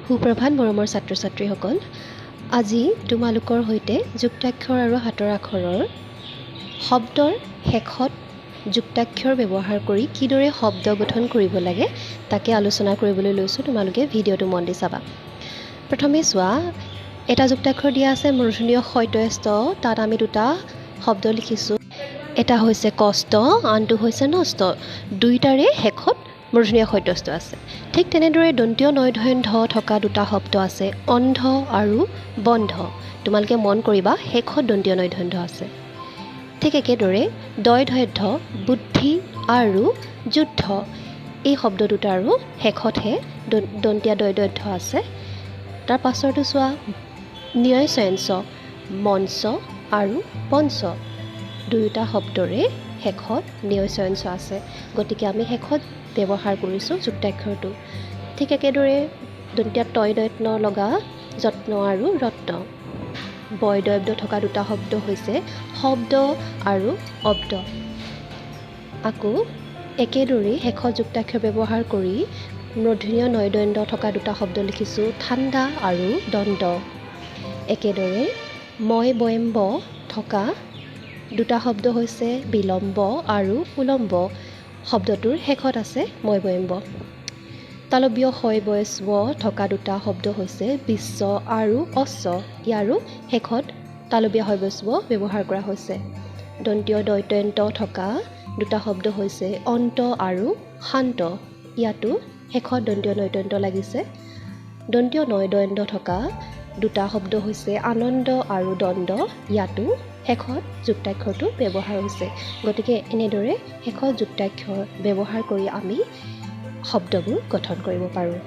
সুপ্ৰভাত মৰমৰ ছাত্ৰ ছাত্ৰীসকল আজি তোমালোকৰ হৈতে যুক্তাক্ষৰ আৰু হাতৰ আখৰৰ শব্দৰ শেষত যুক্তাক্ষৰ ব্যৱহাৰ কৰি কিদৰে শব্দ গঠন কৰিব লাগে তাকে আলোচনা কৰিবলৈ লৈছোঁ। তোমালোকে ভিডিঅ'টো মন দি চাবা। প্ৰথমে চোৱা, এটা যুক্তাক্ষৰ দিয়া আছে মূৰ্ধন্য শইতস্ত, তাত আমি দুটা শব্দ লিখিছোঁ। এটা হৈছে কষ্ট, আনটো হৈছে নষ্ট। দুইটাৰে শেষত মূৰ্ধন্য শইতস্ত আছে। ঠিক তেনেদৰে দন্তীয় নয়ধন্য থকা দুটা শব্দ আছে, অন্ধ আৰু বন্ধ। তোমালোকে মন কৰিবা শেষত দন্তীয় নয়ধন্য আছে। ঠিক একেদৰে দয়ধৈধ্য, বুদ্ধি আৰু যুদ্ধ, এই শব্দ দুটাৰো শেষতহে দন্তীয়া দয়ধৈধ্য আছে। তাৰ পাছৰটো চোৱা, ন্যায়চয়ঞ্চ, মঞ্চ আৰু পঞ্চ, দুয়োটা শব্দৰে শেষত ন্যায়চয়ঞ্চ আছে। গতিকে আমি শেষত ব্যৱহাৰ কৰিছোঁ যুক্তাক্ষৰটো। ঠিক একেদৰে দন্তীয়া তয় দয়ত্ন লগা যত্ন আৰু ৰত্ন, বয়দব্দ থকা দুটা শব্দ হৈছে শব্দ আৰু অব্দ। আকৌ একেদৰে শেষত যুক্তাক্ষৰ ব্যৱহাৰ কৰি মূৰ্ধন্য নয়দণ্ড থকা দুটা শব্দ লিখিছোঁ, ঠাণ্ডা আৰু দণ্ড। একেদৰে মই বয়ম্ব থকা দুটা শব্দ হৈছে বিলম্ব আৰু উলম্ব। শব্দটোৰ শেষত আছে মই বয়ম্ব। তালব্য হয় বয়স্ব থকা দুটা শব্দ হৈছে বিশ্ব আৰু অশ্ব। ইয়াৰো শেষত তালব্য হয় বয়স্ব ব্যৱহাৰ কৰা হৈছে। দন্তীয় দয়ত্যন্ত থকা দুটা শব্দ হৈছে অন্ত আৰু শান্ত। ইয়াতো শেষত দন্তীয় নয়দন্ত লাগিছে। দন্তীয় নয়দণ্ড থকা দুটা শব্দ হৈছে আনন্দ আৰু দণ্ড। ইয়াতো শেষত যুক্তাক্ষৰটো ব্যৱহাৰ হৈছে। গতিকে এনেদৰে শেষত যুক্তাক্ষৰ ব্যৱহাৰ কৰি আমি শব্দবোৰ গঠন কৰিব পাৰোঁ।